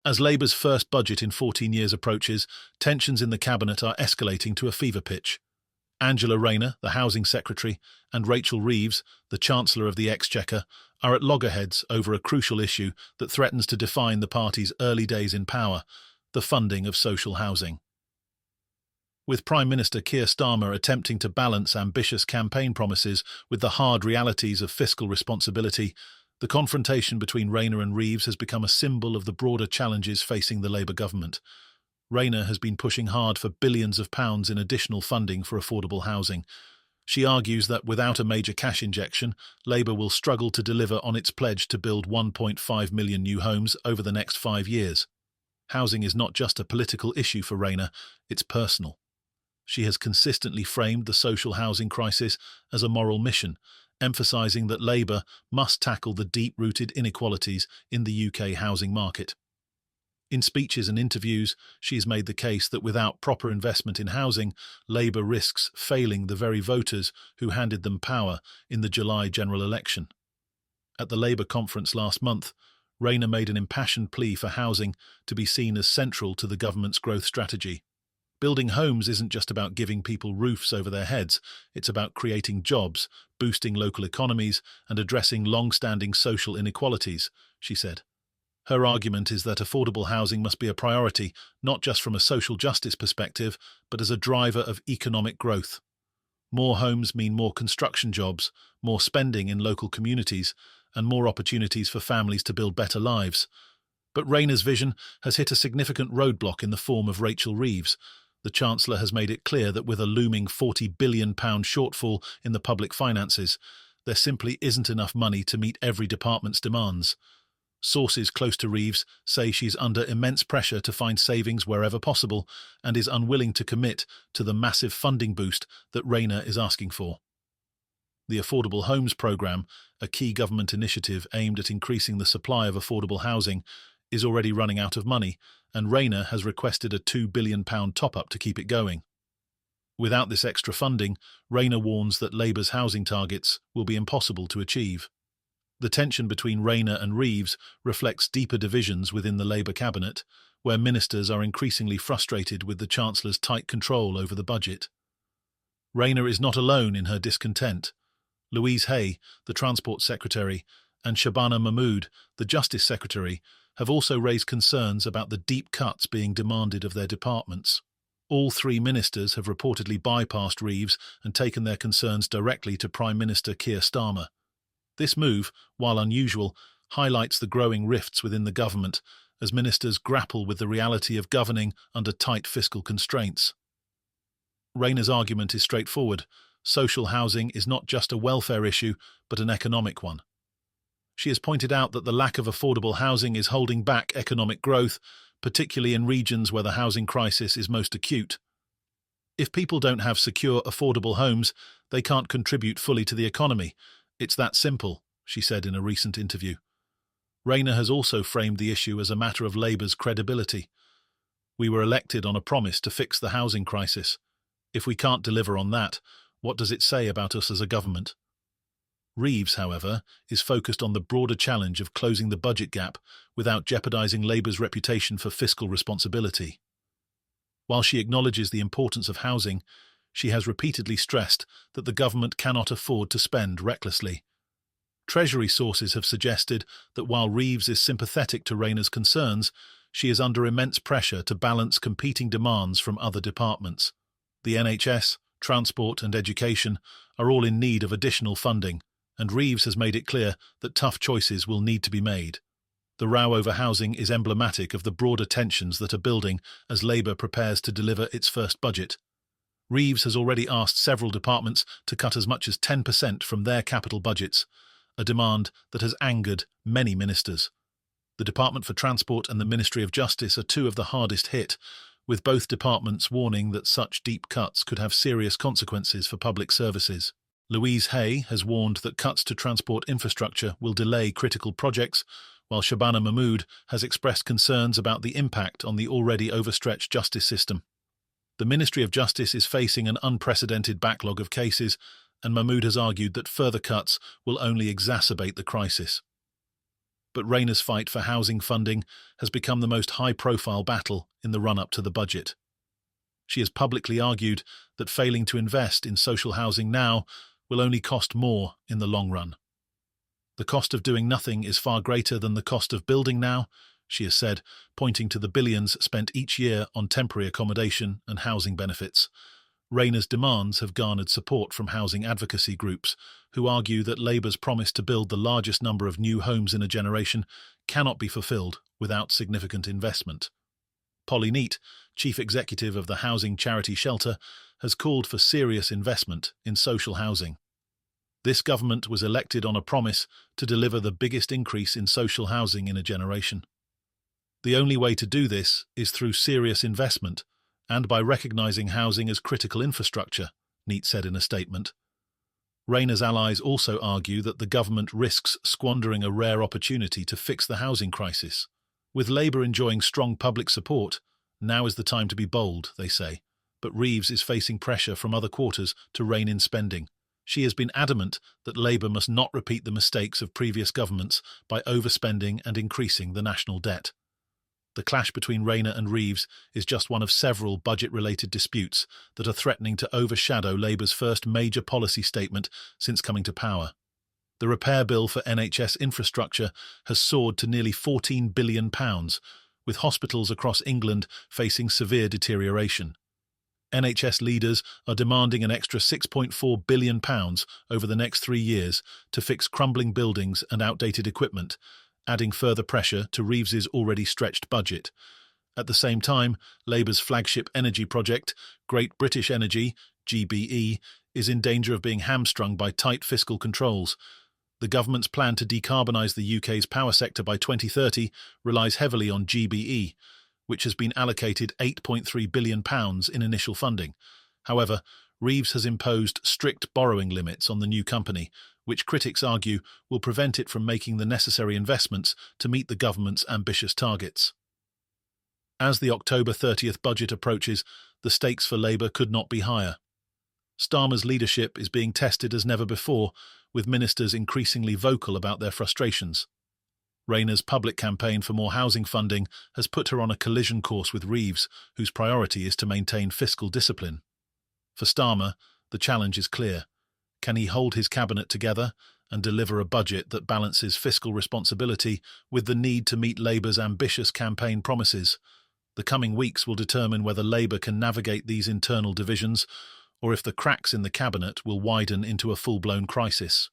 As Labour's first budget in 14 years approaches, tensions in the cabinet are escalating to a fever pitch. Angela Rayner, the Housing Secretary, and Rachel Reeves, the Chancellor of the Exchequer, are at loggerheads over a crucial issue that threatens to define the party's early days in power: the funding of social housing. With Prime Minister Keir Starmer attempting to balance ambitious campaign promises with the hard realities of fiscal responsibility, the confrontation between Rayner and Reeves has become a symbol of the broader challenges facing the Labour government. Rayner has been pushing hard for billions of pounds in additional funding for affordable housing. She argues that without a major cash injection, Labour will struggle to deliver on its pledge to build 1.5 million new homes over the next 5 years. Housing is not just a political issue for Rayner, it's personal. She has consistently framed the social housing crisis as a moral mission, emphasising that Labour must tackle the deep-rooted inequalities in the UK housing market. In speeches and interviews, she has made the case that without proper investment in housing, Labour risks failing the very voters who handed them power in the July general election. At the Labour conference last month, Rayner made an impassioned plea for housing to be seen as central to the government's growth strategy. Building homes isn't just about giving people roofs over their heads, it's about creating jobs, boosting local economies, and addressing long-standing social inequalities, she said. Her argument is that affordable housing must be a priority, not just from a social justice perspective, but as a driver of economic growth. More homes mean more construction jobs, more spending in local communities, and more opportunities for families to build better lives. But Rayner's vision has hit a significant roadblock in the form of Rachel Reeves. The Chancellor has made it clear that with a looming £40 billion shortfall in the public finances, there simply isn't enough money to meet every department's demands. Sources close to Reeves say she's under immense pressure to find savings wherever possible and is unwilling to commit to the massive funding boost that Rayner is asking for. The Affordable Homes Programme, a key government initiative aimed at increasing the supply of affordable housing, is already running out of money, and Rayner has requested a £2 billion top-up to keep it going. Without this extra funding, Rayner warns that Labour's housing targets will be impossible to achieve. The tension between Rayner and Reeves reflects deeper divisions within the Labour cabinet, where ministers are increasingly frustrated with the Chancellor's tight control over the budget. Rayner is not alone in her discontent. Louise Hay, the Transport Secretary, and Shabana Mahmood, the Justice Secretary, have also raised concerns about the deep cuts being demanded of their departments. All three ministers have reportedly bypassed Reeves and taken their concerns directly to Prime Minister Keir Starmer. This move, while unusual, highlights the growing rifts within the government as ministers grapple with the reality of governing under tight fiscal constraints. Rayner's argument is straightforward. Social housing is not just a welfare issue, but an economic one. She has pointed out that the lack of affordable housing is holding back economic growth, particularly in regions where the housing crisis is most acute. If people don't have secure, affordable homes, they can't contribute fully to the economy. It's that simple, she said in a recent interview. Rayner has also framed the issue as a matter of Labour's credibility. We were elected on a promise to fix the housing crisis. If we can't deliver on that, what does it say about us as a government? Reeves, however, is focused on the broader challenge of closing the budget gap without jeopardising Labour's reputation for fiscal responsibility. While she acknowledges the importance of housing, she has repeatedly stressed that the government cannot afford to spend recklessly. Treasury sources have suggested that while Reeves is sympathetic to Rayner's concerns, she is under immense pressure to balance competing demands from other departments. The NHS, transport and education are all in need of additional funding, and Reeves has made it clear that tough choices will need to be made. The row over housing is emblematic of the broader tensions that are building as Labour prepares to deliver its first budget. Reeves has already asked several departments to cut as much as 10% from their capital budgets, a demand that has angered many ministers. The Department for Transport and the Ministry of Justice are two of the hardest hit, with both departments warning that such deep cuts could have serious consequences for public services. Louise Hay has warned that cuts to transport infrastructure will delay critical projects, while Shabana Mahmood has expressed concerns about the impact on the already overstretched justice system. The Ministry of Justice is facing an unprecedented backlog of cases, and Mahmood has argued that further cuts will only exacerbate the crisis. But Rayner's fight for housing funding has become the most high-profile battle in the run-up to the budget. She has publicly argued that failing to invest in social housing now will only cost more in the long run. The cost of doing nothing is far greater than the cost of building now, she has said, pointing to the billions spent each year on temporary accommodation and housing benefits. Rayner's demands have garnered support from housing advocacy groups, who argue that Labour's promise to build the largest number of new homes in a generation cannot be fulfilled without significant investment. Polly Neate, chief executive of the housing charity Shelter, has called for serious investment in social housing. This government was elected on a promise to deliver the biggest increase in social housing in a generation. The only way to do this is through serious investment and by recognising housing as critical infrastructure, Neate said in a statement. Rayner's allies also argue that the government risks squandering a rare opportunity to fix the housing crisis. With Labour enjoying strong public support, now is the time to be bold, they say, but Reeves is facing pressure from other quarters to rein in spending. She has been adamant that Labour must not repeat the mistakes of previous governments by overspending and increasing the national debt. The clash between Rayner and Reeves is just one of several budget-related disputes that are threatening to overshadow Labour's first major policy statement since coming to power. The repair bill for NHS infrastructure has soared to nearly £14 billion, with hospitals across England facing severe deterioration. NHS leaders are demanding an extra £6.4 billion over the next 3 years to fix crumbling buildings and outdated equipment, adding further pressure to Reeves's already stretched budget. At the same time, Labour's flagship energy project, Great British Energy, GBE, is in danger of being hamstrung by tight fiscal controls. The government's plan to decarbonise the UK's power sector by 2030 relies heavily on GBE, which has been allocated £8.3 billion in initial funding. However, Reeves has imposed strict borrowing limits on the new company, which critics argue will prevent it from making the necessary investments to meet the government's ambitious targets. As the October 30th budget approaches, the stakes for Labour could not be higher. Starmer's leadership is being tested as never before, with ministers increasingly vocal about their frustrations. Rayner's public campaign for more housing funding has put her on a collision course with Reeves, whose priority is to maintain fiscal discipline. For Starmer, the challenge is clear. Can he hold his cabinet together and deliver a budget that balances fiscal responsibility with the need to meet Labour's ambitious campaign promises? The coming weeks will determine whether Labour can navigate these internal divisions or if the cracks in the cabinet will widen into a full-blown crisis.